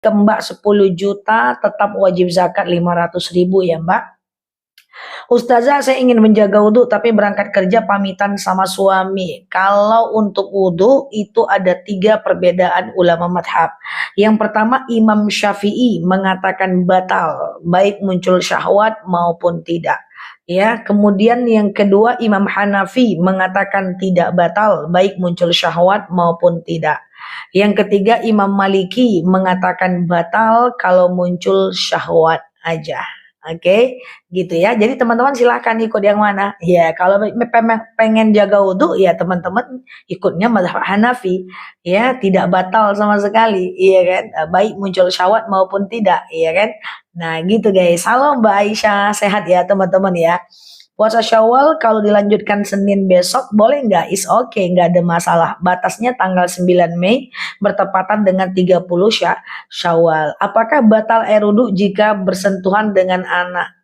ke Mbak 10 juta, tetap wajib zakat 500.000 ya Mbak. Ustazah, saya ingin menjaga wudhu tapi berangkat kerja pamitan sama suami. Kalau untuk wudhu itu ada 3 perbedaan ulama madhab. Yang pertama, Imam Syafi'i mengatakan batal, baik muncul syahwat maupun tidak. Ya, kemudian yang kedua, Imam Hanafi mengatakan tidak batal, baik muncul syahwat maupun tidak. Yang ketiga, Imam Maliki mengatakan batal kalau muncul syahwat aja. Oke, gitu ya. Jadi teman-teman silahkan ikut yang mana. Ya, kalau pengen jaga wudhu ya teman-teman ikutnya mazhab Hanafi. Ya, tidak batal sama sekali. Iya kan? Baik muncul syahwat maupun tidak. Iya kan? Nah, gitu guys. Halo Mbak Aisyah, sehat ya teman-teman ya. Puasa Syawal kalau dilanjutkan Senin besok boleh nggak? Is okay, nggak ada masalah. Batasnya tanggal 9 Mei bertepatan dengan 30 Syawal. Apakah batal air wudhu jika bersentuhan dengan anak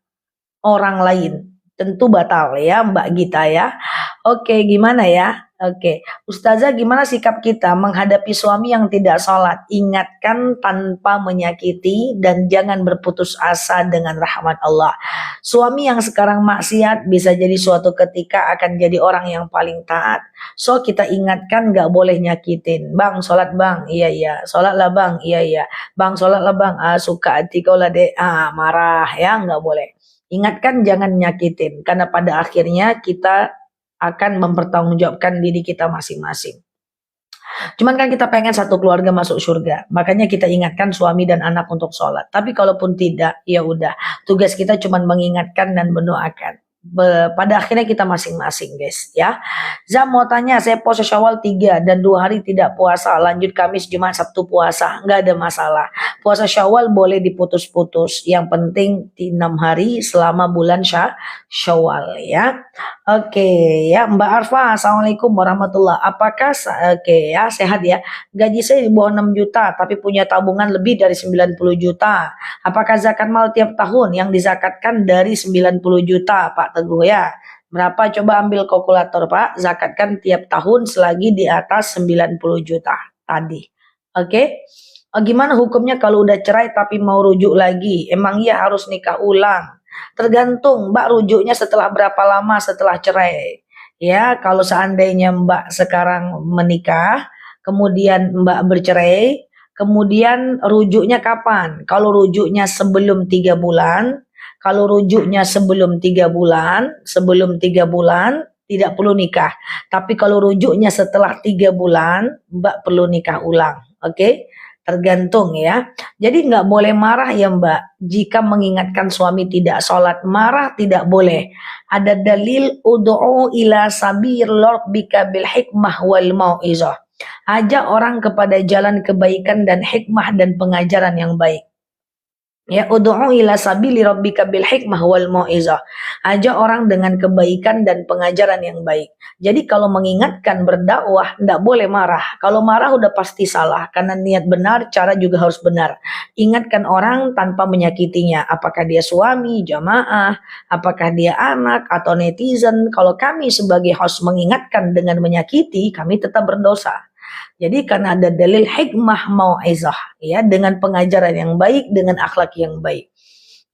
orang lain? Tentu batal ya Mbak Gita ya. Oke, gimana ya? Oke, Ustazah, gimana sikap kita menghadapi suami yang tidak sholat? Ingatkan tanpa menyakiti dan jangan berputus asa dengan rahmat Allah. Suami yang sekarang maksiat bisa jadi suatu ketika akan jadi orang yang paling taat. So kita ingatkan gak boleh nyakitin. Bang, sholat bang, iya iya. Sholat lah bang, iya iya. Bang, sholat lah bang, suka hati kau lah deh. Marah ya, gak boleh. Ingatkan jangan nyakitin, karena pada akhirnya kita akan mempertanggungjawabkan diri kita masing-masing. Cuman kan kita pengen satu keluarga masuk surga, makanya kita ingatkan suami dan anak untuk sholat. Tapi kalaupun tidak, ya udah, tugas kita cuman mengingatkan dan mendoakan. Pada akhirnya kita masing-masing guys ya. Zam mau tanya, saya puasa Syawal 3 dan 2 hari tidak puasa, lanjut Kamis Jumat Sabtu puasa, nggak ada masalah. Puasa Syawal boleh diputus-putus, yang penting 6 hari selama bulan Syawal ya. Oke ya Mbak Arfa, Assalamualaikum warahmatullah. Apakah oke ya, sehat ya. Gaji saya di bawah 6 juta tapi punya tabungan lebih dari 90 juta. Apakah zakat mal tiap tahun yang dizakatkan dari 90 juta Pak Teguh ya? Berapa, coba ambil kalkulator Pak, zakatkan tiap tahun selagi di atas 90 juta tadi. Oke. Gimana hukumnya kalau udah cerai tapi mau rujuk lagi? Emang iya harus nikah ulang? Tergantung Mbak rujuknya setelah berapa lama setelah cerai. Ya, kalau seandainya Mbak sekarang menikah, kemudian Mbak bercerai, kemudian rujuknya kapan? Kalau rujuknya sebelum 3 bulan, kalau rujuknya sebelum 3 bulan, tidak perlu nikah. Tapi kalau rujuknya setelah 3 bulan, Mbak perlu nikah ulang. Oke? Tergantung ya. Jadi nggak boleh marah ya Mbak. Jika mengingatkan suami tidak sholat, marah tidak boleh. Ada dalil ud'u ila sabir rabbika bil hikmah wal mau'izah. Ajak orang kepada jalan kebaikan dan hikmah dan pengajaran yang baik. Ya, ud'u ila sabili rabbika bil hikmah wal mau'izah. Ajak orang dengan kebaikan dan pengajaran yang baik. Jadi kalau mengingatkan berdakwah enggak boleh marah. Kalau marah udah pasti salah, karena niat benar, cara juga harus benar. Ingatkan orang tanpa menyakitinya. Apakah dia suami, jamaah, apakah dia anak atau netizen. Kalau kami sebagai host mengingatkan dengan menyakiti, kami tetap berdosa. Jadi karena ada dalil hikmah mau'izah ya, dengan pengajaran yang baik, dengan akhlak yang baik.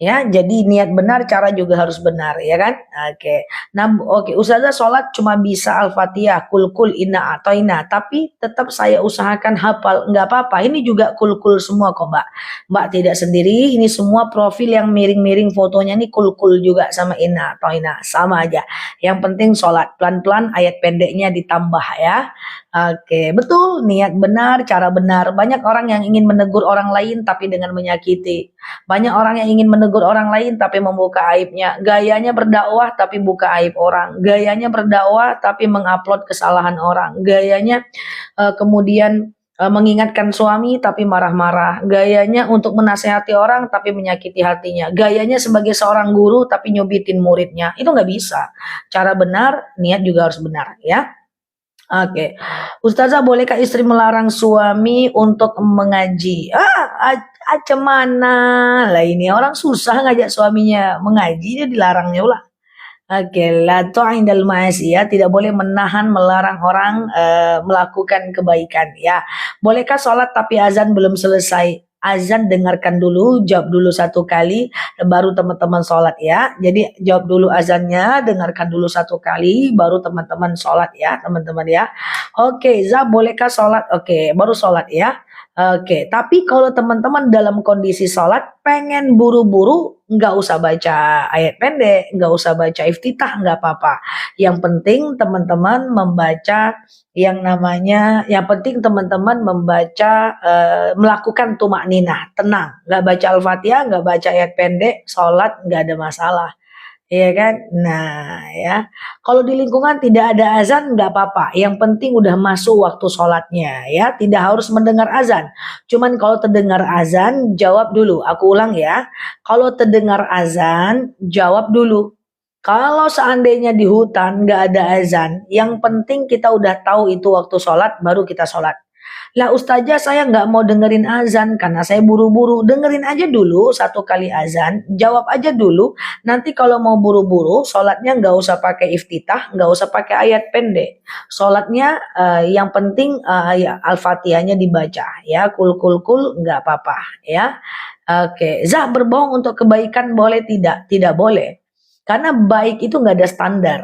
Ya, jadi niat benar, cara juga harus benar, ya kan? Oke. Nah, oke, Ustazah sholat cuma bisa Al-Fatihah, kul inna atoina, tapi tetap saya usahakan hafal, nggak apa-apa. Ini juga kul semua kok, Mbak. Mbak tidak sendiri, ini semua profil yang miring-miring fotonya ini kul juga sama inna atoina, sama aja. Yang penting sholat, pelan-pelan ayat pendeknya ditambah ya. Oke, betul, niat benar, cara benar. Banyak orang yang ingin menegur orang lain tapi dengan menyakiti. Banyak orang yang ingin menegur orang lain tapi membuka aibnya. Gayanya berdakwah tapi buka aib orang. Gayanya berdakwah tapi mengupload kesalahan orang. Gayanya kemudian mengingatkan suami tapi marah-marah. Gayanya untuk menasehati orang tapi menyakiti hatinya. Gayanya sebagai seorang guru tapi nyobitin muridnya. Itu nggak bisa. Cara benar, niat juga harus benar ya. Oke, Ustazah, bolehkah istri melarang suami untuk mengaji? Mana lah, ini orang susah ngajak suaminya mengaji, dia dilarangnya ulah. Oke, la tu'indal ma'asiyah, tidak boleh menahan, melarang orang melakukan kebaikan ya. Bolehkah sholat tapi azan belum selesai? azan dengarkan dulu, jawab dulu 1 kali, baru teman-teman sholat ya. Jadi jawab dulu azannya, dengarkan dulu 1 kali, baru teman-teman sholat ya, teman-teman ya. Oke, Za bolehkah sholat? Oke, baru sholat ya. Oke, tapi kalau teman-teman dalam kondisi sholat pengen buru-buru, nggak usah baca ayat pendek, nggak usah baca iftitah, nggak apa-apa. Yang penting teman-teman membaca yang penting teman-teman membaca, melakukan tumak ninah, tenang, nggak baca Al-Fatihah, nggak baca ayat pendek, sholat nggak ada masalah. Iya kan? Nah, ya. Kalau di lingkungan tidak ada azan nggak apa-apa. Yang penting udah masuk waktu sholatnya, ya. Tidak harus mendengar azan. Cuman kalau terdengar azan, jawab dulu. Aku ulang ya. Kalau terdengar azan, jawab dulu. Kalau seandainya di hutan nggak ada azan, yang penting kita udah tahu itu waktu sholat, baru kita sholat. Lah ustazah saya nggak mau dengerin azan karena saya buru-buru. Dengerin aja dulu 1 kali azan, jawab aja dulu. Nanti kalau mau buru-buru, sholatnya nggak usah pakai iftitah, nggak usah pakai ayat pendek. Sholatnya yang penting ya, Al-Fatihahnya dibaca ya, kul nggak apa-apa ya. Oke, Zah berbohong untuk kebaikan boleh tidak? Tidak boleh. Karena baik itu nggak ada standar.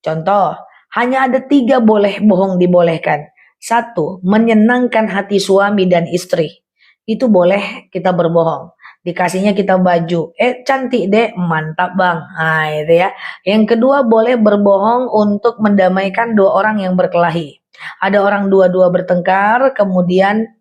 Contoh, hanya ada 3 boleh bohong dibolehkan. 1, menyenangkan hati suami dan istri. Itu boleh kita berbohong. Dikasihnya kita baju. Cantik deh, mantap bang. Nah itu ya. Yang kedua boleh berbohong untuk mendamaikan 2 orang yang berkelahi. Ada orang dua-dua bertengkar, kemudian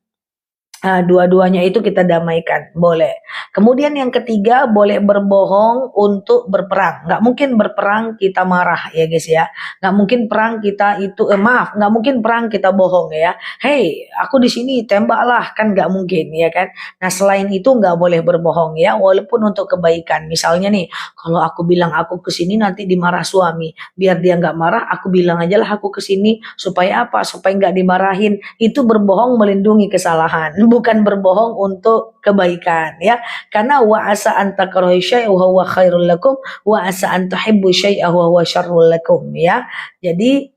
dua-duanya itu kita damaikan, boleh. Kemudian yang ketiga, boleh berbohong untuk berperang. Nggak mungkin berperang kita marah ya guys ya. Nggak mungkin perang kita itu, nggak mungkin perang kita bohong ya. Hey, aku di sini tembaklah, kan nggak mungkin ya kan. Nah selain itu nggak boleh berbohong ya, walaupun untuk kebaikan. Misalnya nih, kalau aku bilang aku kesini nanti dimarah suami, biar dia nggak marah, aku bilang aja lah aku kesini supaya apa? Supaya nggak dimarahin. Itu berbohong melindungi kesalahan, bukan berbohong untuk kebaikan ya. Karena wa asa an takrahu syai'a wa huwa khairul lakum wa asa an tuhibbu syai'a wa huwa syarrul lakum ya. Jadi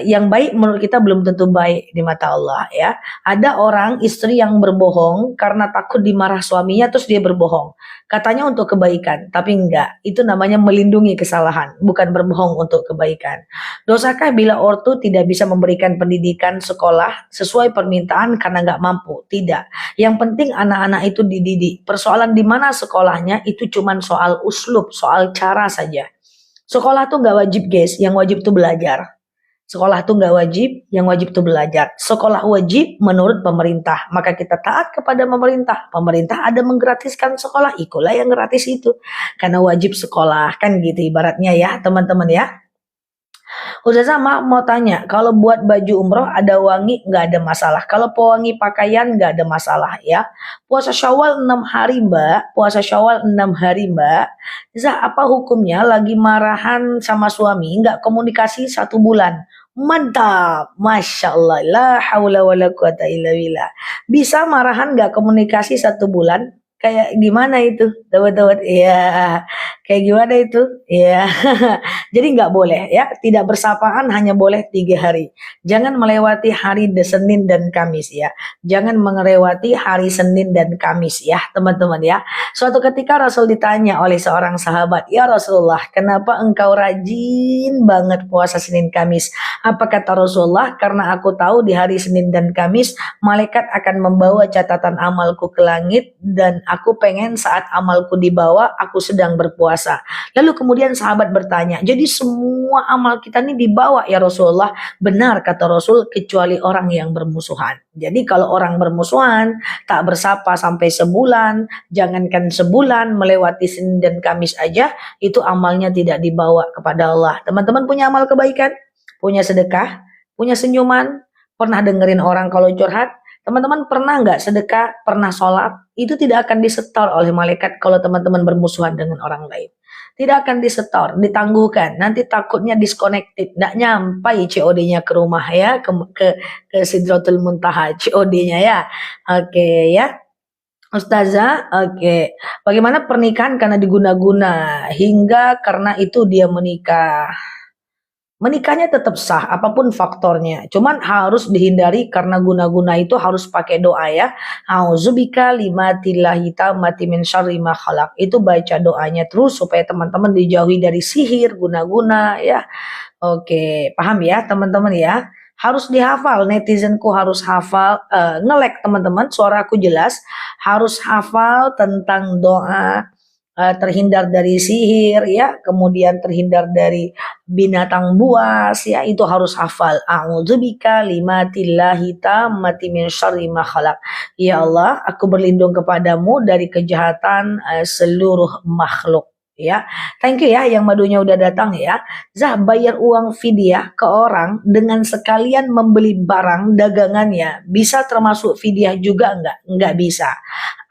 yang baik menurut kita belum tentu baik di mata Allah ya. Ada orang istri yang berbohong karena takut dimarah suaminya terus dia berbohong. Katanya untuk kebaikan, tapi enggak. Itu namanya melindungi kesalahan, bukan berbohong untuk kebaikan. Dosakah bila ortu tidak bisa memberikan pendidikan sekolah sesuai permintaan karena nggak mampu? Tidak. Yang penting anak-anak itu dididik. Persoalan di mana sekolahnya itu cuma soal uslub, soal cara saja. Sekolah tuh nggak wajib guys, yang wajib tuh belajar. Sekolah tuh nggak wajib, yang wajib tuh belajar. Sekolah wajib menurut pemerintah, maka kita taat kepada pemerintah. Pemerintah ada menggratiskan sekolah, ikutlah yang gratis itu. Karena wajib sekolah, kan gitu ibaratnya ya teman-teman ya. Ustazah mau tanya, kalau buat baju umroh ada wangi nggak ada masalah. Kalau pewangi pakaian nggak ada masalah ya. Puasa Syawal 6 hari mbak, puasa Syawal 6 hari mbak. Zah apa hukumnya lagi marahan sama suami nggak komunikasi 1 bulan? Mantap, masya Allah, la haula wala quwata illa billah. Bisa marahan nggak komunikasi 1 bulan? Kayak gimana itu? Tawat-tawat, ya. Kayak gimana itu? Ya. Jadi nggak boleh ya, tidak bersapaan hanya boleh 3 hari. Jangan melewati hari Senin dan Kamis ya. Jangan melewati hari Senin dan Kamis ya teman-teman ya. Suatu ketika Rasul ditanya oleh seorang sahabat, ya Rasulullah, kenapa engkau rajin banget puasa Senin Kamis? Apa kata Rasulullah? Karena aku tahu di hari Senin dan Kamis malaikat akan membawa catatan amalku ke langit dan aku pengen saat amalku dibawa aku sedang berpuasa. Lalu kemudian sahabat bertanya, jadi semua amal kita ini dibawa ya Rasulullah? Benar kata Rasul, kecuali orang yang bermusuhan. Jadi kalau orang bermusuhan, tak bersapa sampai sebulan, jangankan sebulan, melewati Senin dan Kamis aja, itu amalnya tidak dibawa kepada Allah. Teman-teman punya amal kebaikan? Punya sedekah? Punya senyuman? Pernah dengerin orang kalau curhat? Teman-teman pernah nggak sedekah, pernah sholat? Itu tidak akan disetor oleh malaikat kalau teman-teman bermusuhan dengan orang lain. Tidak akan disetor, ditangguhkan. Nanti takutnya disconnected, nggak nyampai COD-nya ke rumah ya, ke Sidratul Muntaha COD-nya ya. Oke ya. Ustazah, oke. Bagaimana pernikahan karena diguna-guna hingga karena itu dia menikah? menikahnya tetap sah apapun faktornya. Cuman harus dihindari karena guna-guna itu harus pakai doa ya. A'udzubika limatillahi tammati min syarri ma khalaq. Itu baca doanya terus supaya teman-teman dijauhi dari sihir, guna-guna ya. Oke, paham ya teman-teman ya. Harus dihafal, netizenku harus hafal, ngelek teman-teman, suaraku jelas, harus hafal tentang doa, terhindar dari sihir ya, kemudian terhindar dari binatang buas ya, itu harus hafal. A'udzubika limatillahi tammati min syarri ma khalaq. Ya Allah, aku berlindung kepadamu dari kejahatan seluruh makhluk. Ya, thank you ya yang madunya udah datang ya. Zah bayar uang fidyah ke orang dengan sekalian membeli barang dagangannya. Bisa termasuk fidyah juga enggak? Enggak bisa.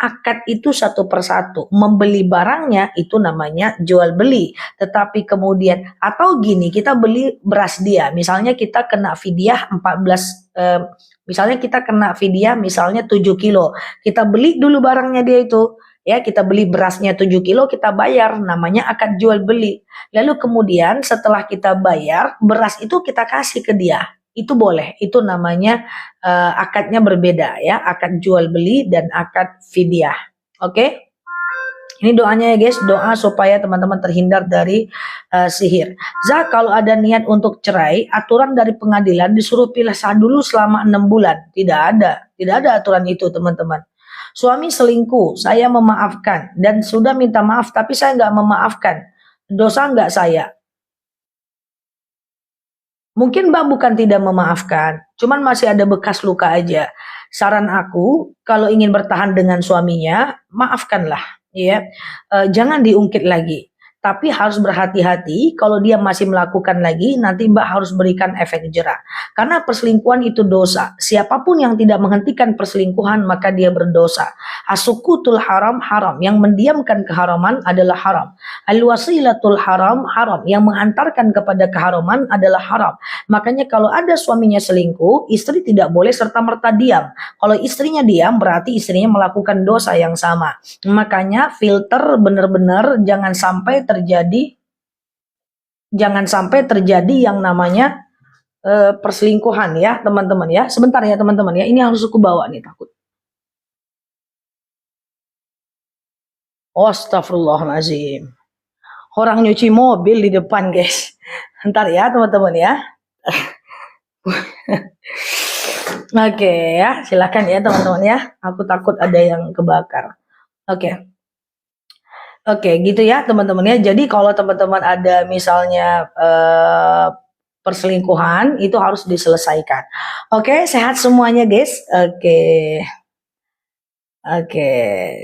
Akad itu satu persatu. Membeli barangnya itu namanya jual beli. Tetapi kemudian atau gini, kita beli beras dia. Misalnya kita kena fidyah 14 misalnya kita kena fidyah misalnya 7 kilo. Kita beli dulu barangnya dia itu. Ya, kita beli berasnya 7 kilo, kita bayar, namanya akad jual beli. Lalu kemudian setelah kita bayar, beras itu kita kasih ke dia. Itu boleh, itu namanya akadnya berbeda ya, akad jual beli dan akad fidyah. Oke? Ini doanya ya guys, doa supaya teman-teman terhindar dari sihir. Zah, kalau ada niat untuk cerai, aturan dari pengadilan disuruh pisah dulu selama 6 bulan. Tidak ada aturan itu teman-teman. Suami selingkuh, saya memaafkan dan sudah minta maaf tapi saya nggak memaafkan. Dosa nggak saya? Mungkin Mbak bukan tidak memaafkan, cuman masih ada bekas luka aja. Saran aku, kalau ingin bertahan dengan suaminya, maafkanlah, ya. Jangan diungkit lagi. Tapi harus berhati-hati kalau dia masih melakukan lagi, nanti Mbak harus berikan efek jera. Karena perselingkuhan itu dosa. Siapapun yang tidak menghentikan perselingkuhan, maka dia berdosa. Asukutul haram haram. Yang mendiamkan keharaman adalah haram. Al-wasilatul haram haram. Yang mengantarkan kepada keharaman adalah haram. Makanya kalau ada suaminya selingkuh, istri tidak boleh serta-merta diam. Kalau istrinya diam, berarti istrinya melakukan dosa yang sama. Makanya filter benar-benar jangan sampai terjadi yang namanya perselingkuhan ya teman-teman ya. Sebentar ya teman-teman ya, ini harus aku bawa nih takut. Astagfirullahaladzim. Orang nyuci mobil di depan guys. Ntar ya teman-teman ya. Oke ya, silakan ya teman-teman ya. Aku takut ada yang kebakar. Oke. Oke, gitu ya teman-teman ya. Jadi kalau teman-teman ada misalnya perselingkuhan, itu harus diselesaikan. Oke, sehat semuanya guys. Oke,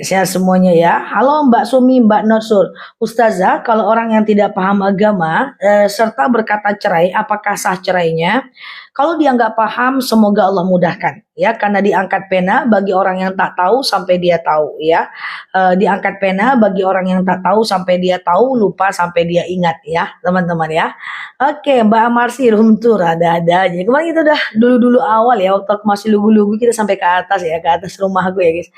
sehat semuanya ya. Halo Mbak Sumi, Mbak Norsur. Ustazah, kalau orang yang tidak paham agama serta berkata cerai, apakah sah cerainya? Kalau dia nggak paham, semoga Allah mudahkan ya. Karena diangkat pena bagi orang yang tak tahu sampai dia tahu ya. Diangkat pena bagi orang yang tak tahu sampai dia tahu, lupa sampai dia ingat ya, teman-teman ya. Oke, Mbak Amarsi room tour ada-ada aja. Kemarin kita udah dulu-dulu awal ya, waktu aku masih lugu-lugu kita sampai ke atas ya, ke atas rumah gue ya guys.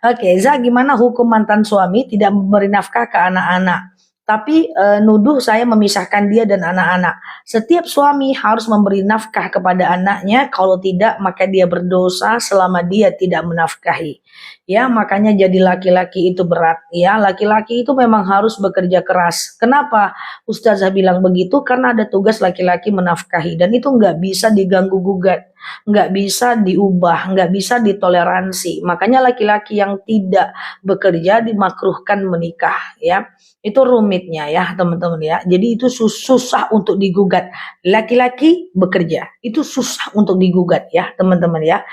Oke, Za, gimana hukum mantan suami tidak memberi nafkah ke anak-anak? Tapi nuduh saya memisahkan dia dan anak-anak. Setiap suami harus memberi nafkah kepada anaknya, kalau tidak maka dia berdosa selama dia tidak menafkahi. Ya, makanya jadi laki-laki itu berat. Ya, laki-laki itu memang harus bekerja keras. Kenapa Ustazah bilang begitu? Karena ada tugas laki-laki menafkahi dan itu nggak bisa diganggu gugat, nggak bisa diubah, nggak bisa ditoleransi. Makanya laki-laki yang tidak bekerja dimakruhkan menikah. Ya, itu rumitnya ya teman-teman ya. Jadi itu susah untuk digugat. Laki-laki bekerja itu susah untuk digugat ya teman-teman ya.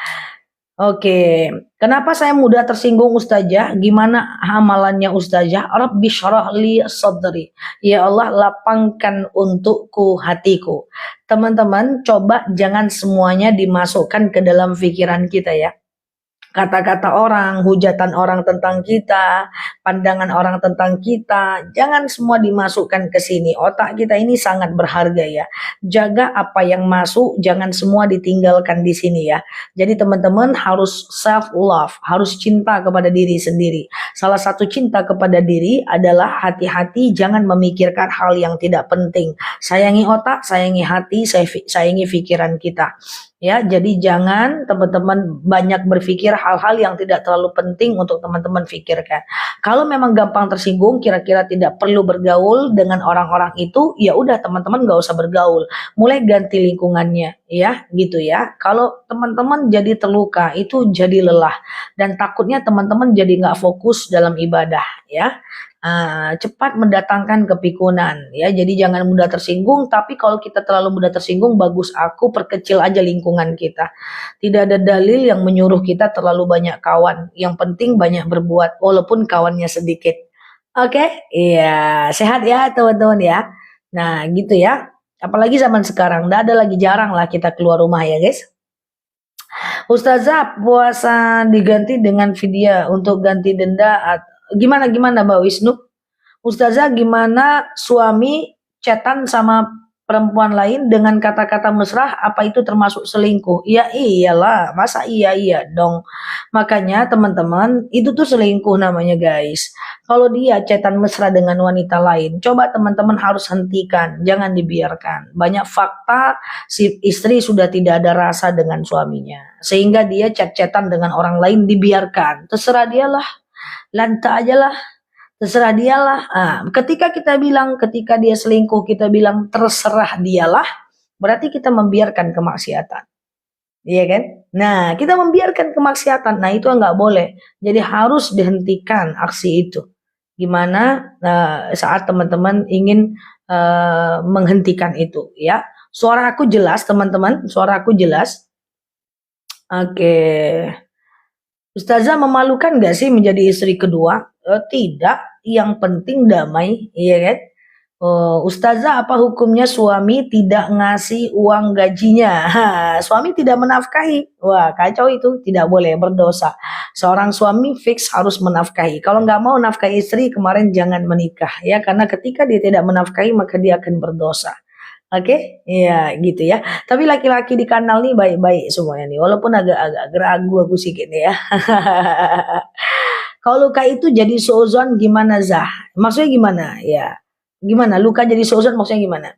Oke, kenapa saya mudah tersinggung Ustazah? Gimana amalannya Ustazah? Rabbi syrah li sadri. Ya Allah, lapangkan untukku hatiku. Teman-teman, coba jangan semuanya dimasukkan ke dalam pikiran kita ya. Kata-kata orang, hujatan orang tentang kita, pandangan orang tentang kita, jangan semua dimasukkan ke sini. Otak kita ini sangat berharga ya. Jaga apa yang masuk, jangan semua ditinggalkan di sini ya. Jadi teman-teman harus self love, harus cinta kepada diri sendiri. Salah satu cinta kepada diri adalah hati-hati jangan memikirkan hal yang tidak penting. Sayangi otak, sayangi hati, sayangi pikiran kita. Ya, jadi jangan teman-teman banyak berpikir hal-hal yang tidak terlalu penting untuk teman-teman pikirkan. Kalau memang gampang tersinggung, kira-kira tidak perlu bergaul dengan orang-orang itu, ya udah teman-teman gak usah bergaul. Mulai ganti lingkungannya, ya, gitu ya. Kalau teman-teman jadi terluka, itu jadi lelah dan takutnya teman-teman jadi nggak fokus dalam ibadah, ya. Cepat mendatangkan kepikunan, ya. Jadi jangan mudah tersinggung, tapi kalau kita terlalu mudah tersinggung, bagus aku perkecil aja lingkungan kita. Tidak ada dalil yang menyuruh kita terlalu banyak kawan. Yang penting banyak berbuat, walaupun kawannya sedikit. Oke, iya, sehat ya teman-teman ya. Nah, gitu ya. Apalagi zaman sekarang, nggak ada lagi, jarang lah kita keluar rumah ya guys. Ustazah, puasa diganti dengan vidya untuk ganti denda. Gimana Mbak Wisnu? Ustazah, gimana suami chatan sama perempuan lain dengan kata-kata mesra, apa itu termasuk selingkuh? Ya iyalah, masa iya dong. Makanya teman-teman, itu tuh selingkuh namanya guys. Kalau dia chatan mesra dengan wanita lain, coba teman-teman harus hentikan, jangan dibiarkan. Banyak fakta si istri sudah tidak ada rasa dengan suaminya, sehingga dia chat-chatan dengan orang lain, dibiarkan. Terserah dialah, lantai aja lah. Terserah dialah. Ketika dia selingkuh, kita bilang terserah dialah, berarti kita membiarkan kemaksiatan. Iya kan? Nah, kita membiarkan kemaksiatan. Nah, itu nggak boleh. Jadi harus dihentikan aksi itu. Gimana saat teman-teman ingin menghentikan itu, ya? Suara aku jelas, teman-teman? Suara aku jelas? Oke. Ustazah, memalukan nggak sih menjadi istri kedua? Tidak, yang penting damai, iya kan? Ustazah, apa hukumnya suami tidak ngasih uang gajinya? Suami tidak menafkahi. Wah, kacau itu, tidak boleh, berdosa. Seorang suami fix harus menafkahi. Kalau nggak mau nafkahi istri, kemarin jangan menikah, ya, karena ketika dia tidak menafkahi, maka dia akan berdosa. Oke, iya gitu ya. Tapi laki-laki di kanal nih baik-baik semuanya nih, walaupun agak-agak ragu aku sedikit nih ya. Kalau luka itu jadi suuzon gimana Zah? Maksudnya gimana? Ya, gimana? Luka jadi suuzon maksudnya gimana?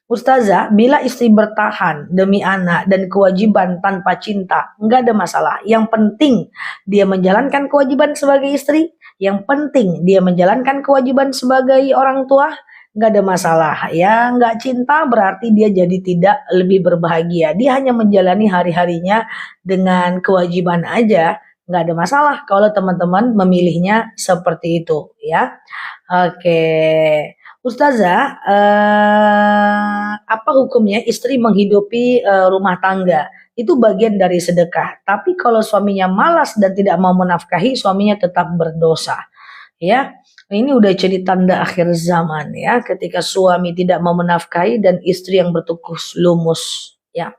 Ustazah, bila istri bertahan demi anak dan kewajiban tanpa cinta, enggak ada masalah. Yang penting dia menjalankan kewajiban sebagai istri, yang penting dia menjalankan kewajiban sebagai orang tua, nggak ada masalah ya. Nggak cinta berarti dia jadi tidak lebih berbahagia, dia hanya menjalani hari-harinya dengan kewajiban aja, nggak ada masalah kalau teman-teman memilihnya seperti itu ya. Oke, Ustazah, apa hukumnya istri menghidupi rumah tangga? Itu bagian dari sedekah, tapi kalau suaminya malas dan tidak mau menafkahi, suaminya tetap berdosa ya. Ini udah jadi tanda akhir zaman ya, ketika suami tidak mau menafkahi dan istri yang bertukus lumus ya.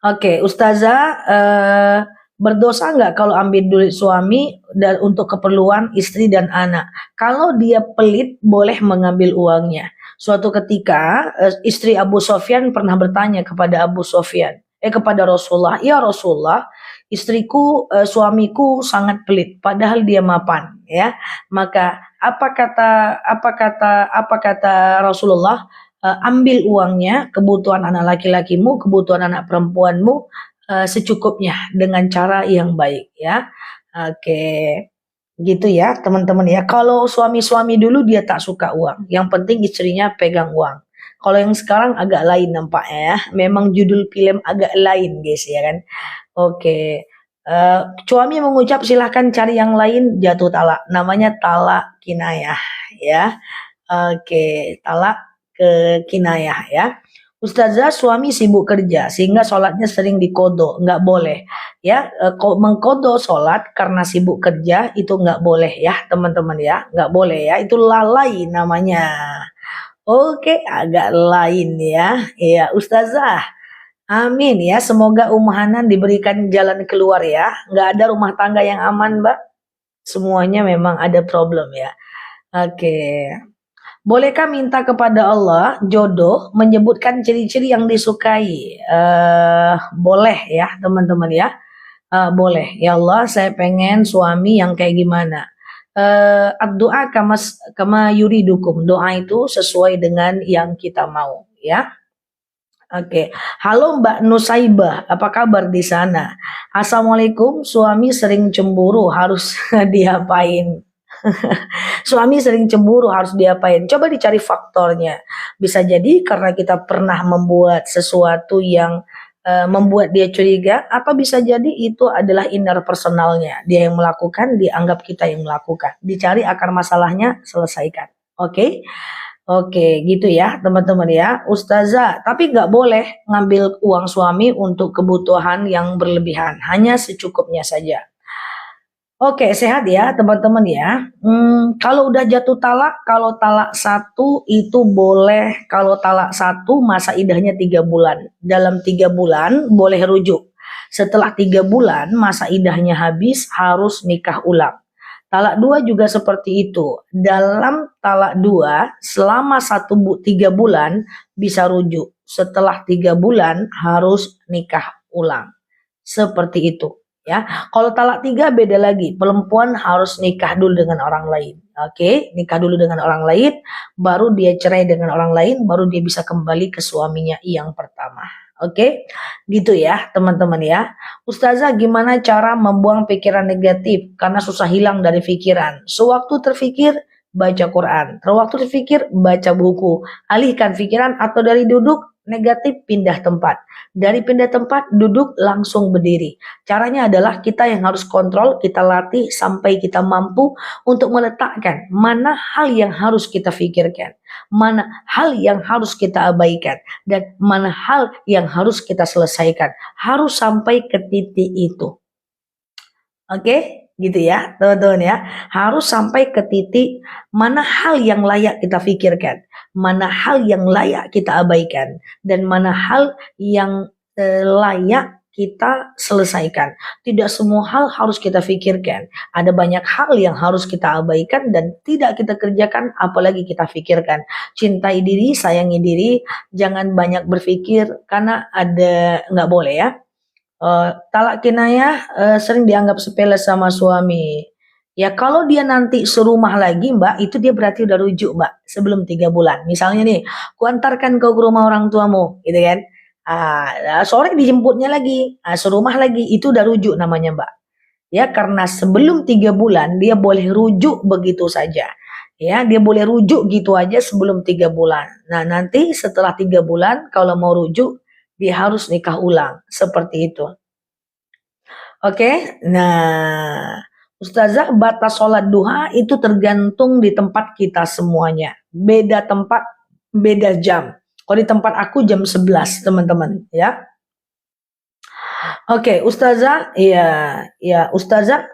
Oke, Ustazah, berdosa nggak kalau ambil duit suami dan untuk keperluan istri dan anak? Kalau dia pelit, boleh mengambil uangnya. Suatu ketika istri Abu Sofyan pernah bertanya kepada kepada Rasulullah, ya Rasulullah, istriku, suamiku sangat pelit, padahal dia mapan, ya. Maka apa kata Rasulullah? Ambil uangnya, kebutuhan anak laki-lakimu, kebutuhan anak perempuanmu secukupnya dengan cara yang baik, ya. Oke, gitu ya teman-teman ya. Kalau suami-suami dulu dia tak suka uang, yang penting istrinya pegang uang. Kalau yang sekarang agak lain nampaknya ya. Memang judul film agak lain guys ya kan. Oke. Suami mengucap silahkan cari yang lain, jatuh talak. Namanya talak kinayah ya. Oke, talak ke kinayah ya. Ustazah, suami sibuk kerja sehingga sholatnya sering dikodo, nggak boleh ya. Mengkodo sholat karena sibuk kerja itu nggak boleh ya teman-teman ya, nggak boleh ya, itu lalai namanya. Oke, agak lain ya. Iya, Ustazah. Amin ya. Semoga Hanan diberikan jalan keluar ya. Nggak ada rumah tangga yang aman, Mbak. Semuanya memang ada problem ya. Oke. Bolehkah minta kepada Allah jodoh menyebutkan ciri-ciri yang disukai? Boleh ya, teman-teman ya. Boleh. Ya Allah, saya pengen suami yang kayak gimana? Doa kama yuridukum. Doa itu sesuai dengan yang kita mau, ya. Oke. Halo Mbak Nusaibah, apa kabar di sana? Assalamualaikum, suami sering cemburu, harus diapain? Suami sering cemburu, harus diapain? Coba dicari faktornya. Bisa jadi karena kita pernah membuat sesuatu yang membuat dia curiga, atau bisa jadi itu adalah inner personalnya. Dia yang melakukan, dianggap kita yang melakukan. Dicari akar masalahnya, selesaikan. Oke? Oke, gitu ya teman-teman ya. Ustazah, tapi nggak boleh ngambil uang suami untuk kebutuhan yang berlebihan. Hanya secukupnya saja. Oke, sehat ya teman-teman ya. Kalau udah jatuh talak, kalau talak satu itu boleh, kalau talak satu masa idahnya 3 bulan. Dalam 3 bulan boleh rujuk. Setelah 3 bulan masa idahnya habis, harus nikah ulang. Talak dua juga seperti itu. Dalam talak dua selama 3 bulan bisa rujuk. Setelah 3 bulan harus nikah ulang. Seperti itu. Ya, kalau talak 3 beda lagi. Perempuan harus nikah dulu dengan orang lain. Oke, nikah dulu dengan orang lain, baru dia cerai dengan orang lain, baru dia bisa kembali ke suaminya yang pertama. Oke, gitu ya teman-teman ya. Ustazah, gimana cara membuang pikiran negatif karena susah hilang dari pikiran? Sewaktu terfikir, baca Quran. Sewaktu terfikir, baca buku. Alihkan pikiran, atau dari duduk negatif pindah tempat. Dari pindah tempat, duduk langsung berdiri. Caranya adalah kita yang harus kontrol, kita latih sampai kita mampu untuk meletakkan mana hal yang harus kita pikirkan, mana hal yang harus kita abaikan, dan mana hal yang harus kita selesaikan. Harus sampai ke titik itu. Oke, gitu ya teman-teman ya. Harus sampai ke titik mana hal yang layak kita pikirkan, mana hal yang layak kita abaikan, dan mana hal yang layak kita selesaikan. Tidak semua hal harus kita pikirkan. Ada banyak hal yang harus kita abaikan dan tidak kita kerjakan, apalagi kita pikirkan. Cintai diri, sayangi diri, jangan banyak berpikir karena ada, nggak boleh ya. Talak kinayah sering dianggap sepele sama suami. Ya kalau dia nanti serumah lagi Mbak, itu dia berarti udah rujuk Mbak sebelum 3 bulan. Misalnya nih, kuantarkan kau ke rumah orang tuamu, gitu kan. Sore dijemputnya lagi, serumah lagi, itu udah rujuk namanya Mbak. Ya karena sebelum 3 bulan dia boleh rujuk begitu saja. Ya dia boleh rujuk gitu aja sebelum 3 bulan. Nah nanti setelah 3 bulan kalau mau rujuk dia harus nikah ulang seperti itu. Oke, nah Ustazah, batas sholat duha itu tergantung di tempat kita semuanya. Beda tempat, beda jam. Kalau di tempat aku jam 11 teman-teman ya. Oke, Ustazah, ya Ustazah,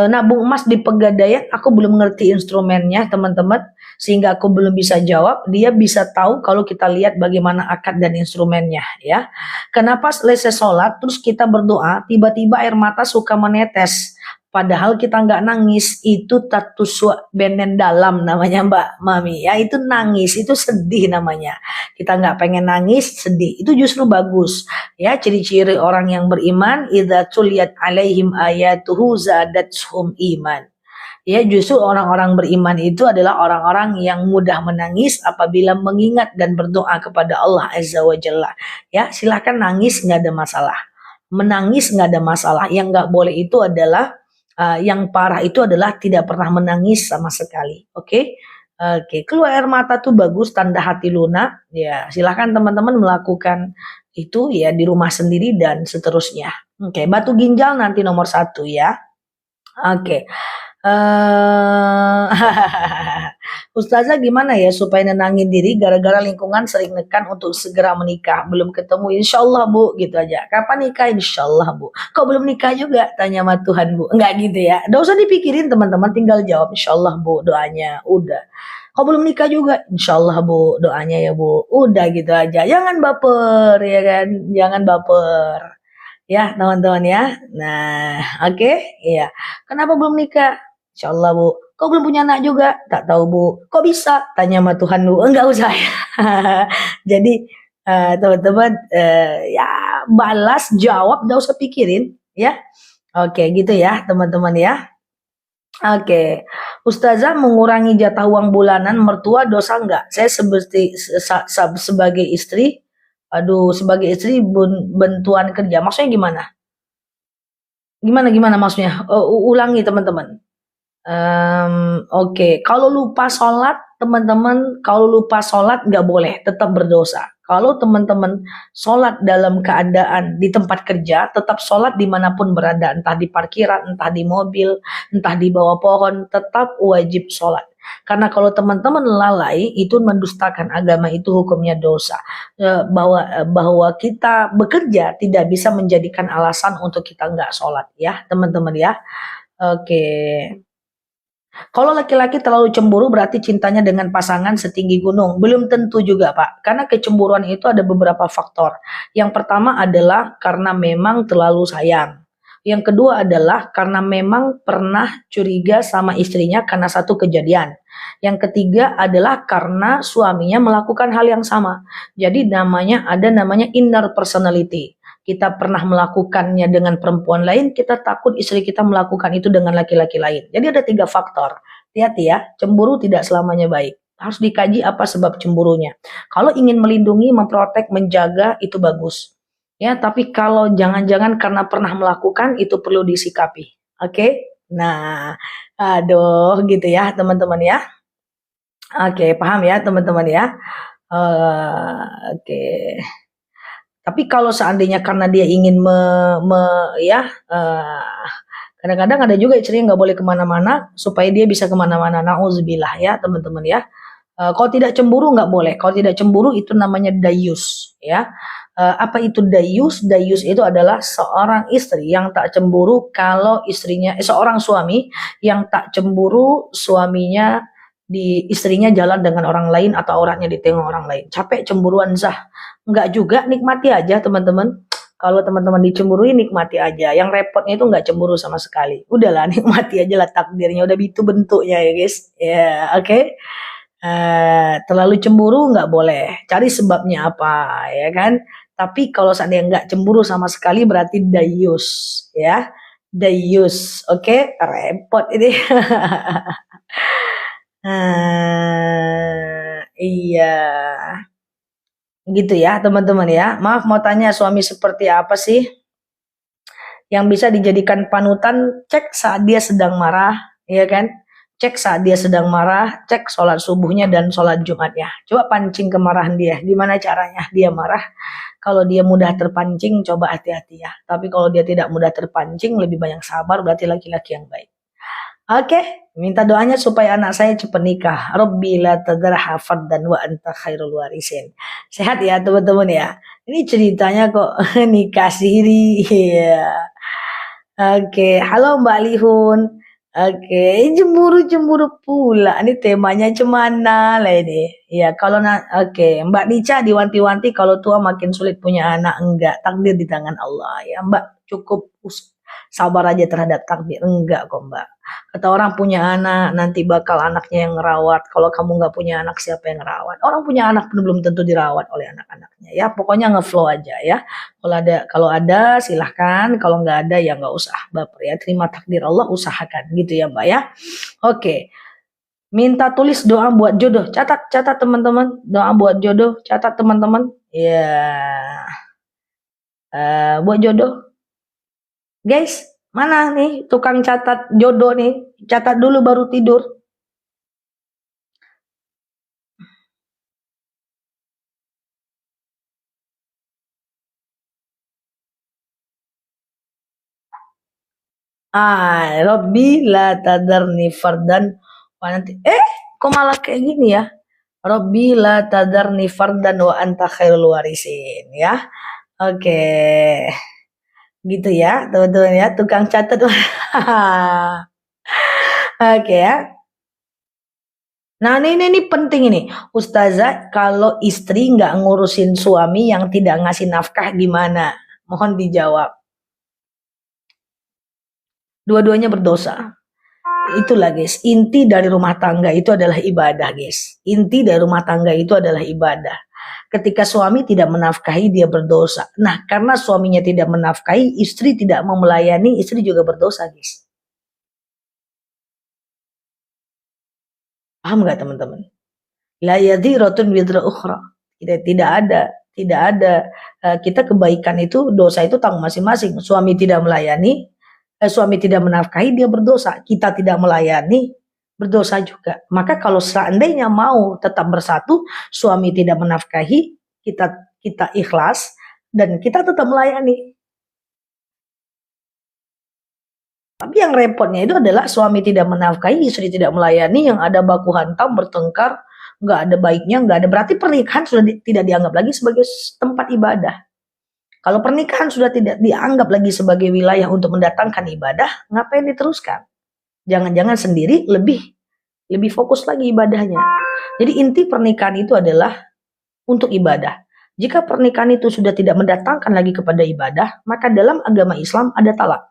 nabung emas di Pegadaian, aku belum ngerti instrumennya teman-teman, sehingga aku belum bisa jawab. Dia bisa tahu kalau kita lihat bagaimana akad dan instrumennya ya. Kenapa selesai sholat terus kita berdoa, tiba-tiba air mata suka menetes, padahal kita nggak nangis. Itu tatuswa benen dalam namanya Mbak Mami ya. Itu nangis, itu sedih namanya. Kita nggak pengen nangis, sedih. Itu justru bagus ya. Ciri-ciri orang yang beriman, idza tuliyat alaihim ayatuhu zadatuhum iman. Ya, justru orang-orang beriman itu adalah orang-orang yang mudah menangis apabila mengingat dan berdoa kepada Allah Azza wa Jalla. Ya, silakan nangis, nggak ada masalah. Menangis nggak ada masalah. Yang nggak boleh itu adalah yang parah itu adalah tidak pernah menangis sama sekali. Oke? Oke, keluar air mata tuh bagus, tanda hati lunak. Ya, silakan teman-teman melakukan itu ya di rumah sendiri dan seterusnya. Oke, batu ginjal nanti nomor 1 ya. Oke. Ustazah, gimana ya supaya nenangin diri gara-gara lingkungan sering nekan untuk segera menikah, belum ketemu, insya Allah Bu, gitu aja. Kapan nikah? Insya Allah Bu. Kok belum nikah juga? Tanya sama Tuhan Bu. Enggak gitu ya. Nggak usah dipikirin teman-teman, tinggal jawab insya Allah Bu, doanya. Udah. Kok belum nikah juga? Insya Allah Bu, doanya ya Bu. Udah gitu aja. Jangan baper ya kan. Jangan baper. Ya teman-teman ya. Nah oke. Iya. Kenapa belum nikah? Insya Allah Bu. Kok belum punya anak juga? Tak tahu Bu. Kok bisa? Tanya sama Tuhan Bu. Enggak usah ya. Jadi teman-teman ya balas, jawab, enggak usah pikirin ya. Oke gitu ya teman-teman ya. Oke. Ustazah mengurangi jatah uang bulanan mertua dosa nggak? Saya sebagai istri, sebagai istri bantuan kerja. Maksudnya gimana? Gimana maksudnya? Ulangi teman-teman. Oke. Kalau lupa sholat, teman-teman, kalau lupa sholat nggak boleh, tetap berdosa. Kalau teman-teman sholat dalam keadaan di tempat kerja, tetap sholat dimanapun berada, entah di parkiran, entah di mobil, entah di bawah pohon, tetap wajib sholat. Karena kalau teman-teman lalai, itu mendustakan agama, itu hukumnya dosa. Bahwa kita bekerja tidak bisa menjadikan alasan untuk kita nggak sholat, ya teman-teman ya. Oke. Kalau laki-laki terlalu cemburu berarti cintanya dengan pasangan setinggi gunung. Belum tentu juga, Pak. Karena kecemburuan itu ada beberapa faktor. Yang pertama adalah karena memang terlalu sayang. Yang kedua adalah karena memang pernah curiga sama istrinya karena satu kejadian. Yang ketiga adalah karena suaminya melakukan hal yang sama. Jadi ada namanya inner personality. Kita pernah melakukannya dengan perempuan lain, kita takut istri kita melakukan itu dengan laki-laki lain. Jadi ada 3 faktor. Hati-hati ya, cemburu tidak selamanya baik. Harus dikaji apa sebab cemburunya. Kalau ingin melindungi, memprotek, menjaga, itu bagus. Ya, tapi kalau jangan-jangan karena pernah melakukan, itu perlu disikapi. Oke? Nah, aduh gitu ya teman-teman ya. Oke, paham ya teman-teman ya. Oke. Tapi kalau seandainya karena dia ingin kadang-kadang ada juga istri yang nggak boleh kemana-mana supaya dia bisa kemana-mana. Nauzubillah ya teman-teman ya. Kalau tidak cemburu nggak boleh. Kalau tidak cemburu itu namanya dayus ya. Apa itu dayus? Dayus itu adalah seorang istri yang tak cemburu kalau seorang suami yang tak cemburu istrinya jalan dengan orang lain atau auratnya ditengok orang lain. Capek cemburuan zah. Enggak juga, nikmati aja teman-teman. Kalau teman-teman dicemburui, nikmati aja. Yang repotnya itu nggak cemburu sama sekali. Udahlah, nikmati aja lah takdirnya. Udah itu bentuknya ya guys. Ya, oke. Terlalu cemburu nggak boleh. Cari sebabnya apa, ya kan? Tapi kalau seandainya nggak cemburu sama sekali, berarti dayus, ya. Dayus, oke? Repot ini. Iya. Gitu ya teman-teman ya. Maaf mau tanya, suami seperti apa sih yang bisa dijadikan panutan? Cek saat dia sedang marah, ya kan? Cek saat dia sedang marah, cek sholat subuhnya dan sholat jumatnya. Coba pancing kemarahan dia. Gimana caranya dia marah? Kalau dia mudah terpancing, coba hati-hati ya. Tapi kalau dia tidak mudah terpancing, lebih banyak sabar, berarti laki-laki yang baik. Oke, minta doanya supaya anak saya cepat nikah. Rabbi la tadarha fardan wa anta khairul warisin. Sehat ya teman-teman ya. Ini ceritanya kok nikah siri. Iya. Oke, halo Mbak Lihun. Oke, cemburu-cemburu pula. Ini temanya cemana lah ini. Ya, oke, Mbak Nica diwanti-wanti kalau tua makin sulit punya anak. Enggak, takdir di tangan Allah. Ya, Mbak cukup sabar aja terhadap takdir. Enggak kok Mbak. Kata orang punya anak, nanti bakal anaknya yang ngerawat. Kalau kamu nggak punya anak, siapa yang ngerawat? Orang punya anak pun belum tentu dirawat oleh anak-anaknya. Ya, pokoknya ngeflow aja ya. Kalau ada silahkan. Kalau nggak ada ya nggak usah baper ya. Terima takdir Allah, usahakan gitu ya Mbak ya. Oke. Minta tulis doa buat jodoh. Catat teman-teman. Doa buat jodoh. Catat teman-teman. Ya. Buat jodoh. Guys, mana nih tukang catat jodoh nih? Catat dulu baru tidur. Robbi la tadarni fardan wa nanti. Kok malah kayak gini ya? Robbi la tadarni fardan wa anta khairul warisin ya. Oke. Gitu ya, teman-teman ya, tukang catat. Oke ya. Nah ini penting ini. Ustazah, kalau istri nggak ngurusin suami yang tidak ngasih nafkah gimana? Mohon dijawab. Dua-duanya berdosa. Itulah guys, inti dari rumah tangga itu adalah ibadah guys. Inti dari rumah tangga itu adalah ibadah. Ketika suami tidak menafkahi, dia berdosa. Nah, karena suaminya tidak menafkahi, istri tidak mau melayani, istri juga berdosa guys. Paham nggak teman-teman? La yadhiratun widra ukhra. Tidak ada kita kebaikan itu, dosa itu tanggung masing-masing. Suami tidak melayani, suami tidak menafkahi, dia berdosa. Kita tidak melayani, berdosa juga. Maka kalau seandainya mau tetap bersatu, suami tidak menafkahi, kita ikhlas dan kita tetap melayani. Tapi yang repotnya itu adalah suami tidak menafkahi, istri tidak melayani, yang ada baku hantam, bertengkar, nggak ada baiknya, nggak ada. Berarti pernikahan sudah tidak dianggap lagi sebagai tempat ibadah. Kalau pernikahan sudah tidak dianggap lagi sebagai wilayah untuk mendatangkan ibadah, ngapain diteruskan? Jangan-jangan sendiri lebih fokus lagi ibadahnya. Jadi inti pernikahan itu adalah untuk ibadah. Jika pernikahan itu sudah tidak mendatangkan lagi kepada ibadah, maka dalam agama Islam ada talak.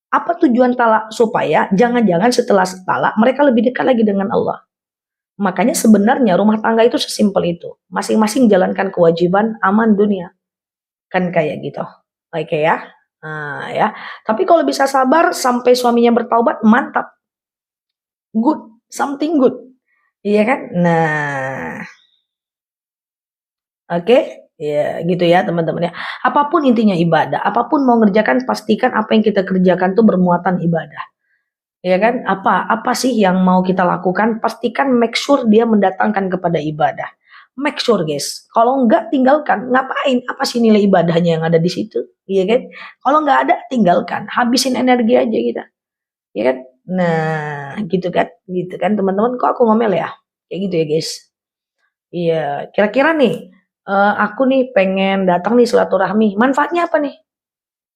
Apa tujuan talak? Supaya jangan-jangan setelah talak mereka lebih dekat lagi dengan Allah. Makanya sebenarnya rumah tangga itu sesimpel itu. Masing-masing jalankan kewajiban, aman dunia. Kan kayak gitu. Oke ya. Nah, ya. Tapi kalau bisa sabar sampai suaminya bertaubat, mantap. Good, something good. Iya kan? Nah. Oke. Ya, gitu ya teman-teman ya. Apapun intinya ibadah, apapun mau ngerjakan, pastikan apa yang kita kerjakan tuh bermuatan ibadah. Ya kan? Apa sih yang mau kita lakukan? Pastikan, make sure dia mendatangkan kepada ibadah. Make sure guys. Kalau enggak, tinggalkan. Ngapain? Apa sih nilai ibadahnya yang ada di situ? Iya kan? Kalau enggak ada, tinggalkan. Habisin energi aja kita. Iya kan? Nah, gitu kan? Gitu kan teman-teman. Kok aku ngomel ya? Kayak gitu ya guys. Iya, kira-kira nih, aku nih pengen datang nih silaturahmi. Manfaatnya apa nih?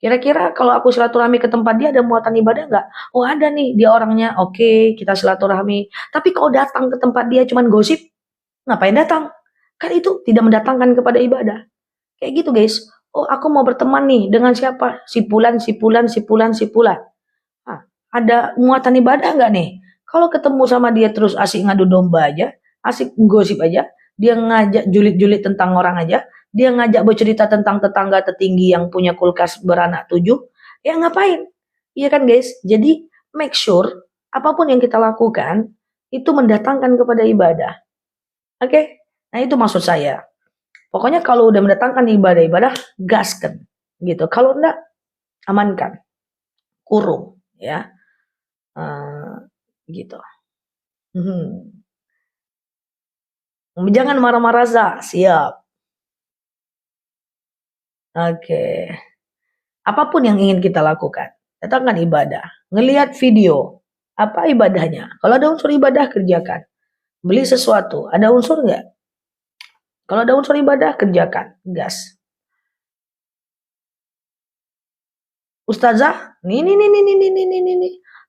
Kira-kira kalau aku silaturahmi ke tempat dia ada muatan ibadah nggak? Oh ada nih, dia orangnya oke, kita silaturahmi. Tapi kalau datang ke tempat dia cuman gosip, ngapain datang? Kan itu tidak mendatangkan kepada ibadah. Kayak gitu guys. Oh aku mau berteman nih dengan siapa? Si Fulan, si Fulan, si Fulan, si Fulan. Nah, ada muatan ibadah nggak nih? Kalau ketemu sama dia terus asik ngadu domba aja, asik gosip aja, dia ngajak julid-julid tentang orang aja, dia ngajak bercerita tentang tetangga tertinggi yang punya kulkas beranak 7, ya ngapain? Iya kan guys? Jadi make sure apapun yang kita lakukan itu mendatangkan kepada ibadah. Oke? Nah itu maksud saya. Pokoknya kalau udah mendatangkan ibadah-ibadah, gaskan gitu. Kalau enggak, amankan, kurung ya. Gitu. Mhm. Jangan marah-marah Za, siap. Oke. Apapun yang ingin kita lakukan, datangkan ibadah. Ngelihat video, apa ibadahnya? Kalau ada unsur ibadah, kerjakan. Beli sesuatu, ada unsur nggak? Kalau ada unsur ibadah, kerjakan. Gas. Ustazah, nih.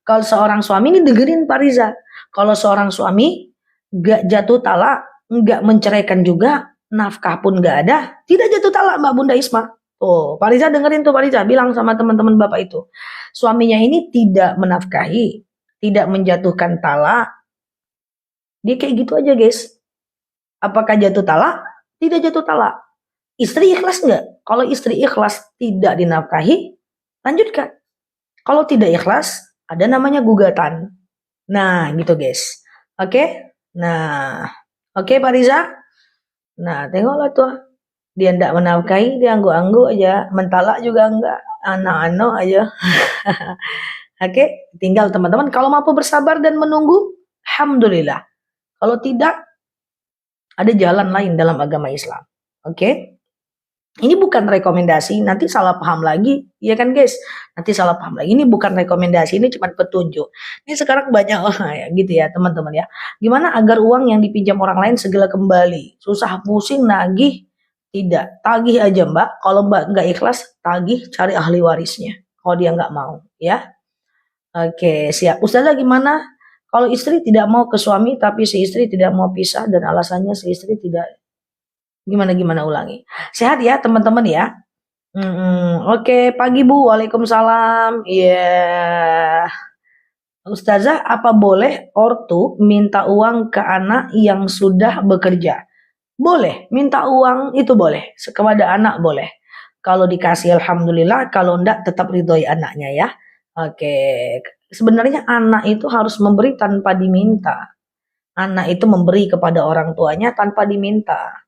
Kalau seorang suami, ini dengerin Pak Riza. Kalau seorang suami nggak jatuh talak, nggak menceraikan juga, nafkah pun nggak ada, tidak jatuh talak Mbak Bunda Isma. Oh, Pak Riza dengerin tuh Pak Riza, bilang sama teman-teman Bapak itu. Suaminya ini tidak menafkahi, tidak menjatuhkan talak. Dia kayak gitu aja guys. Apakah jatuh talak? Tidak jatuh talak. Istri ikhlas nggak? Kalau istri ikhlas tidak dinafkahi, lanjutkan. Kalau tidak ikhlas, ada namanya gugatan. Nah, gitu guys. Oke? Nah, oke Pak Riza? Nah, tengoklah tuh. Dia ndak menafkahi, dia anggu-anggu aja. Mentalak juga enggak. Anak-anak aja. Oke, tinggal teman-teman kalau mampu bersabar dan menunggu, alhamdulillah. Kalau tidak, ada jalan lain dalam agama Islam. Oke? Ini bukan rekomendasi, nanti salah paham lagi, ya kan guys? Nanti salah paham lagi. Ini bukan rekomendasi, ini cuma petunjuk. Ini sekarang banyak ya, gitu ya teman-teman ya. Gimana agar uang yang dipinjam orang lain segera kembali? Susah pusing nagih, tidak. Tagih aja Mbak. Kalau Mbak nggak ikhlas, tagih cari ahli warisnya. Kalau dia nggak mau, ya. Oke, siap. Ustazah gimana? Kalau istri tidak mau ke suami, tapi si istri tidak mau pisah dan alasannya si istri tidak. Gimana ulangi. Sehat ya teman-teman ya. Oke, pagi Bu. Waalaikumsalam. Iya. Ustazah, apa boleh ortu minta uang ke anak yang sudah bekerja? Boleh, minta uang itu boleh. Kepada anak boleh. Kalau dikasih alhamdulillah, kalau enggak tetap ridhoi anaknya ya. Oke. Sebenarnya anak itu harus memberi tanpa diminta. Anak itu memberi kepada orang tuanya tanpa diminta.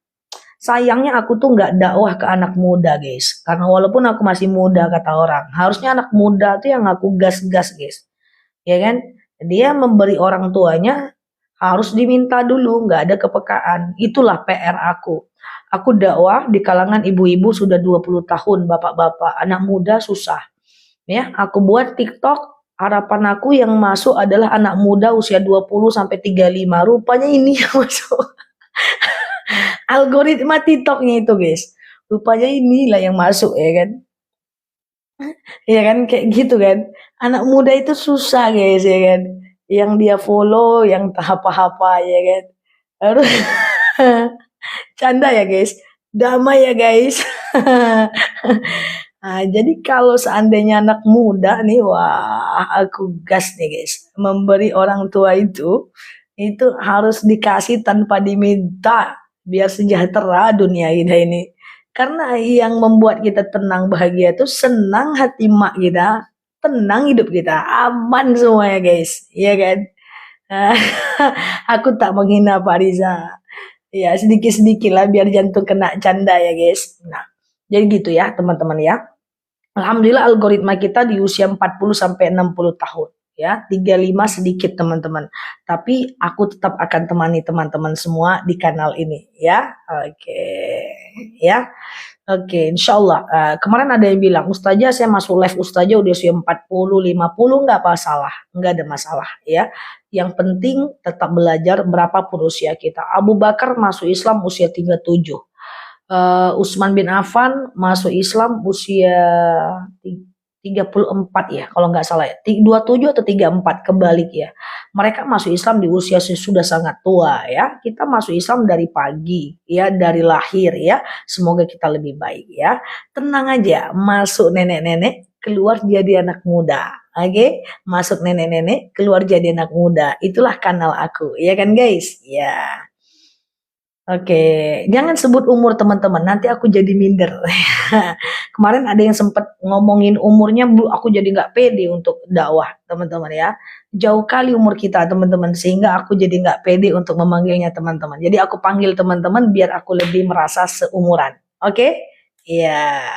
Sayangnya aku tuh nggak dakwah ke anak muda guys. Karena walaupun aku masih muda kata orang. Harusnya anak muda tuh yang aku gas-gas guys. Ya kan? Dia memberi orang tuanya harus diminta dulu. Nggak ada kepekaan. Itulah PR aku. Aku dakwah di kalangan ibu-ibu sudah 20 tahun. Bapak-bapak. Anak muda susah. Ya, aku buat TikTok. Harapan aku yang masuk adalah anak muda usia 20 sampai 35. Rupanya ini yang masuk. Algoritma TikToknya itu guys. Rupanya inilah yang masuk ya kan. Ya kan kayak gitu kan. Anak muda itu susah guys ya kan. Yang dia follow yang apa-apa ya kan. Harus canda ya guys. Damai ya guys. Nah, jadi kalau seandainya anak muda nih, wah aku gas nih guys. Memberi orang tua itu harus dikasih tanpa diminta. Biar sejahtera dunia kita ini. Karena yang membuat kita tenang bahagia itu senang hati mak kita. Tenang hidup kita. Aman semuanya guys. Iya kan? Aku tak menghina Pak Riza. Ya sedikit-sedikit lah biar jantung kena canda ya guys. Nah, jadi gitu ya teman-teman ya. Alhamdulillah algoritma kita di usia 40 sampai 60 tahun ya. 35 sedikit teman-teman. Tapi aku tetap akan temani teman-teman semua di kanal ini ya. Oke. Ya. Oke, insya Allah. Kemarin ada yang bilang, Ustazah saya masuk live Ustazah udah usia 40, 50 nggak masalah. Nggak ada masalah ya. Yang penting tetap belajar berapapun usia kita. Abu Bakar masuk Islam usia 37. Utsman bin Affan masuk Islam usia 34 ya kalau nggak salah ya. 27 atau 34 kebalik ya. Mereka masuk Islam di usia sudah sangat tua ya. Kita masuk Islam dari pagi ya, dari lahir ya. Semoga kita lebih baik ya. Tenang aja, masuk nenek-nenek keluar jadi anak muda. Oke, masuk nenek-nenek keluar jadi anak muda. Itulah kanal aku, ya kan guys? Ya. Oke, jangan sebut umur teman-teman, nanti aku jadi minder. Kemarin ada yang sempat ngomongin umurnya, Bu, aku jadi nggak pede untuk dakwah, teman-teman ya. Jauh kali umur kita, teman-teman, sehingga aku jadi nggak pede untuk memanggilnya teman-teman. Jadi aku panggil teman-teman biar aku lebih merasa seumuran. Oke? Iya.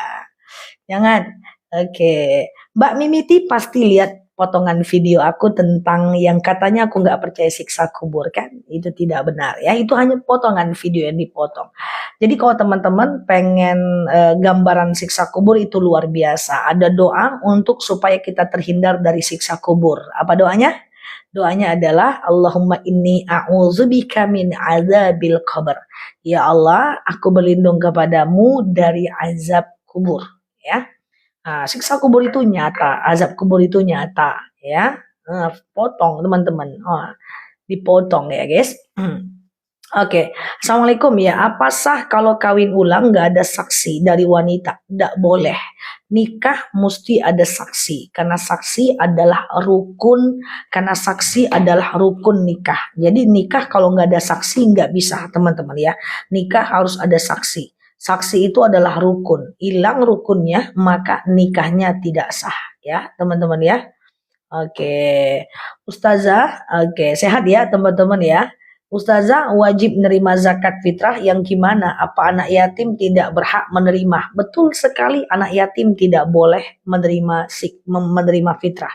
Jangan. Oke. Mbak Mimiti pasti lihat potongan video aku tentang yang katanya aku nggak percaya siksa kubur kan? Itu tidak benar ya. Itu hanya potongan video yang dipotong. Jadi kalau teman-teman pengen gambaran siksa kubur itu luar biasa. Ada doa untuk supaya kita terhindar dari siksa kubur. Apa doanya? Doanya adalah Allahumma inni a'udzubika min azabil qabr. Ya Allah, aku berlindung kepadamu dari azab kubur, ya. Nah, siksa kubur itu nyata, azab kubur itu nyata, ya. Potong teman-teman. Oh, dipotong ya, guys. Oke, Assalamualaikum ya. Apa sah kalau kawin ulang nggak ada saksi dari wanita? Nggak boleh. Nikah mesti ada saksi karena saksi adalah rukun. Karena saksi adalah rukun nikah. Jadi nikah kalau nggak ada saksi nggak bisa teman-teman ya. Nikah harus ada saksi. Saksi itu adalah rukun. Hilang rukunnya maka nikahnya tidak sah ya teman-teman ya. Oke, Ustazah, oke sehat ya teman-teman ya. Ustazah wajib menerima zakat fitrah yang gimana? Apa anak yatim tidak berhak menerima? Betul sekali, anak yatim tidak boleh menerima fitrah.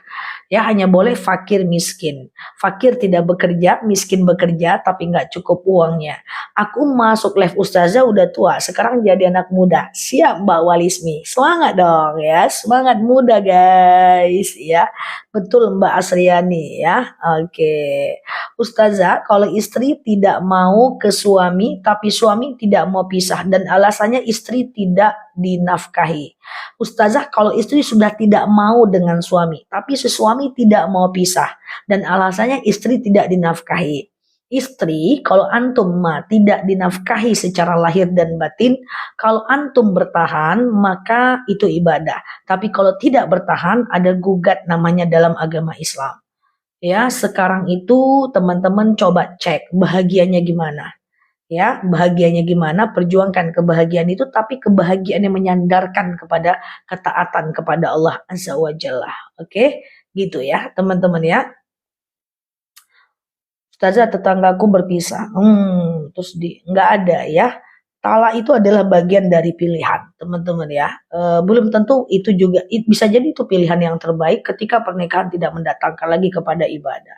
Ya hanya boleh fakir miskin. Fakir tidak bekerja, miskin bekerja tapi nggak cukup uangnya. Aku masuk live Ustazah udah tua, sekarang jadi anak muda. Siap Mbak Walismi, semangat dong ya, semangat muda guys ya. Betul Mbak Asriani ya. Oke. Ustazah, kalau istri tidak mau ke suami, tapi suami tidak mau pisah dan alasannya istri tidak dinafkahi. Ustazah, kalau istri sudah tidak mau dengan suami, tapi si suami tidak mau pisah dan alasannya istri tidak dinafkahi. Istri, kalau antum tidak dinafkahi secara lahir dan batin, kalau antum bertahan, maka itu ibadah. Tapi kalau tidak bertahan, ada gugat namanya dalam agama Islam. Ya, sekarang itu teman-teman coba cek bahagianya gimana. Ya, bahagianya gimana, perjuangkan kebahagiaan itu, tapi kebahagiaan yang menyandarkan kepada ketaatan kepada Allah Azza wa Jalla. Oke, gitu ya teman-teman ya. Ustazah, tetanggaku berpisah. Terus nggak ada ya. Talak itu adalah bagian dari pilihan, teman-teman ya. Belum tentu itu juga bisa jadi itu pilihan yang terbaik ketika pernikahan tidak mendatangkan lagi kepada ibadah.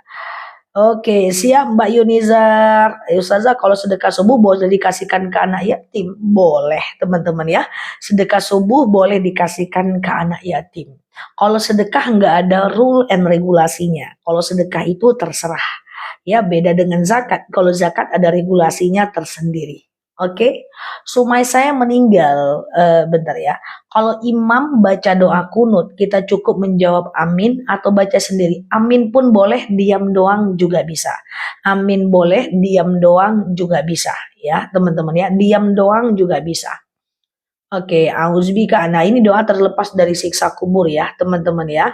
Oke, siap Mbak Yunizar. Ustazah, kalau sedekah subuh boleh dikasihkan ke anak yatim? Boleh, teman-teman ya. Sedekah subuh boleh dikasihkan ke anak yatim. Kalau sedekah nggak ada rule and regulasinya. Kalau sedekah itu terserah. Ya, beda dengan zakat. Kalau zakat ada regulasinya tersendiri. Oke, Sumai saya meninggal, bentar ya. Kalau imam baca doa kunut, kita cukup menjawab amin atau baca sendiri. Amin pun boleh, diam doang juga bisa. Amin boleh, diam doang juga bisa. Ya, teman-teman ya, diam doang juga bisa. Oke, auzbika. Nah, ini doa terlepas dari siksa kubur ya, teman-teman ya.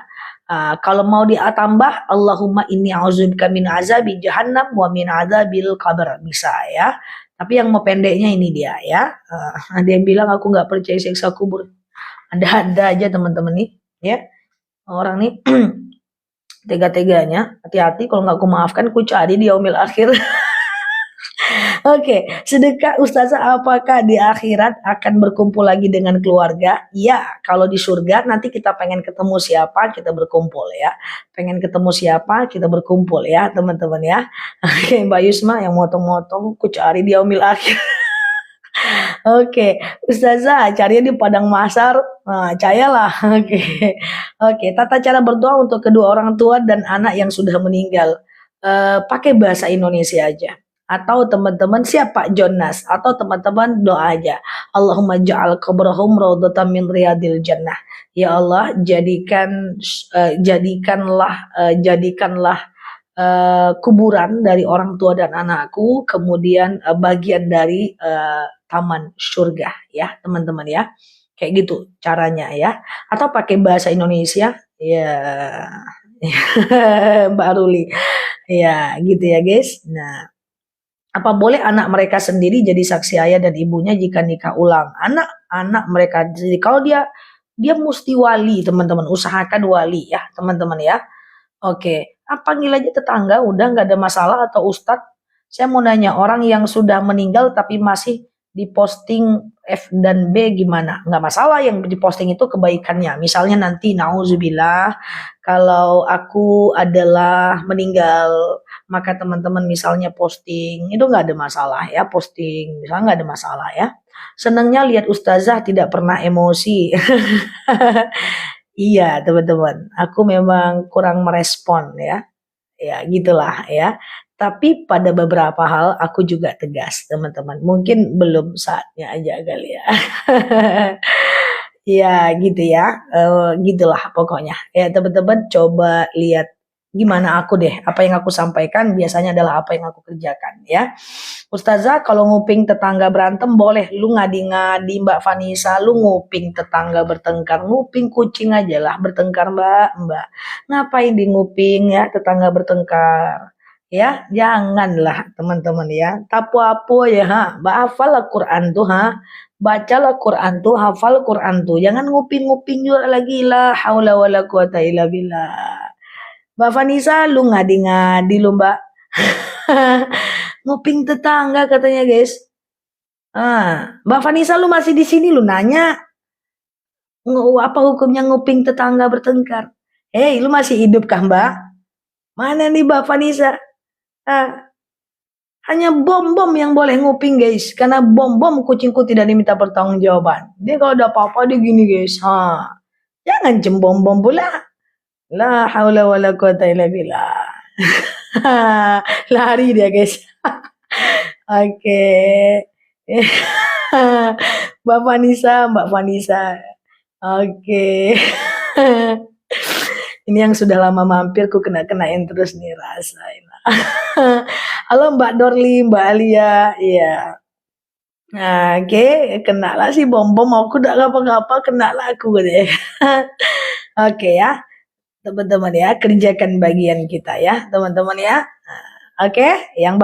Kalau mau tambah, Allahumma inni auzubika min azabi jahannam wa min azabil qabr, bisa ya. Tapi yang mau pendeknya ini dia ya. Ada yang bilang aku nggak percaya siksa kubur. Ada-ada aja teman-teman nih ya. Orang nih tega-teganya. Hati-hati kalau nggak aku maafkan, ku cari di yaumil akhir. Oke, sedekah Ustazah, apakah di akhirat akan berkumpul lagi dengan keluarga? Ya, kalau di surga nanti kita pengen ketemu siapa, kita berkumpul ya. Pengen ketemu siapa, kita berkumpul ya, teman-teman ya. Oke, Mbak Yusma yang motong-motong, ku cari di yaumil akhir. Oke, Ustazah, carinya di padang mahsyar. Nah, cayalah. Oke. Oke, tata cara berdoa untuk kedua orang tua dan anak yang sudah meninggal. Pakai bahasa Indonesia aja. Atau teman-teman siapa Jonas atau teman-teman doa aja. Allahumma ja'al qabrahum raudhatan min riyadil jannah. Ya Allah, jadikanlah kuburan dari orang tua dan anakku, kemudian bagian dari taman surga ya, teman-teman ya. Kayak gitu caranya ya. Atau pakai bahasa Indonesia ya. Mbak Ruli. Ya, gitu ya, guys. Nah, apa boleh anak mereka sendiri jadi saksi ayah dan ibunya jika nikah ulang? Anak mereka jadi kalau dia mesti wali, teman-teman. Usahakan wali ya, teman-teman ya. Oke, panggil aja tetangga, udah nggak ada masalah, atau ustadz. Saya mau nanya, orang yang sudah meninggal tapi masih diposting F dan B gimana? Nggak masalah, yang diposting itu kebaikannya. Misalnya nanti, nauzubillah, kalau aku adalah meninggal, maka teman-teman misalnya posting, itu nggak ada masalah ya, posting, misalnya nggak ada masalah ya. Senangnya lihat ustazah tidak pernah emosi. Iya, teman-teman, aku memang kurang merespon ya. Ya, gitulah ya. Tapi pada beberapa hal aku juga tegas, teman-teman. Mungkin belum saatnya aja kali ya. Ya, gitu ya. Gitulah pokoknya. Ya, teman-teman coba lihat gimana aku deh. Apa yang aku sampaikan biasanya adalah apa yang aku kerjakan ya. Ustazah, kalau nguping tetangga berantem boleh. Lu ngadi-ngadi Mbak Vanessa, lu nguping tetangga bertengkar. Nguping kucing aja lah bertengkar Mbak. Ngapain di nguping ya tetangga bertengkar? Ya, janganlah teman-teman ya. Tapu apa ya ha. Mbak hafal Quran tuh ha. Bacalah Quran tuh, hafal Quran tuh. Jangan nguping-nguping juga lagi, la haula wala quwata illa billah. Mbak Vanessa, lu ngadi-ngadi lu Mbak. Nguping tetangga katanya guys. Mbak Vanessa, lu masih di sini, lu nanya apa hukumnya nguping tetangga bertengkar? Hei, lu masih hidup kah Mbak? Mana nih Mbak Vanessa? Hanya bom-bom yang boleh nguping guys, karena bom-bom kucingku tidak diminta pertanggungjawaban. Dia kalau ada apa-apa dia gini guys. Jangan bom-bom pula. La haula wala quwata illa billah. Lari dia guys. Oke. Mbak Vanessa. Oke. Ini yang sudah lama mampir, ku kenain terus nih, rasain. Halo Mbak Dorli, Mbak Alia, iya. Nah, oke, kena lah si bom-bom, aku udah ngapa-ngapa, kena lah aku gitu ya. Oke ya, teman-teman ya, kerjakan bagian kita ya, teman-teman ya. Oke, yang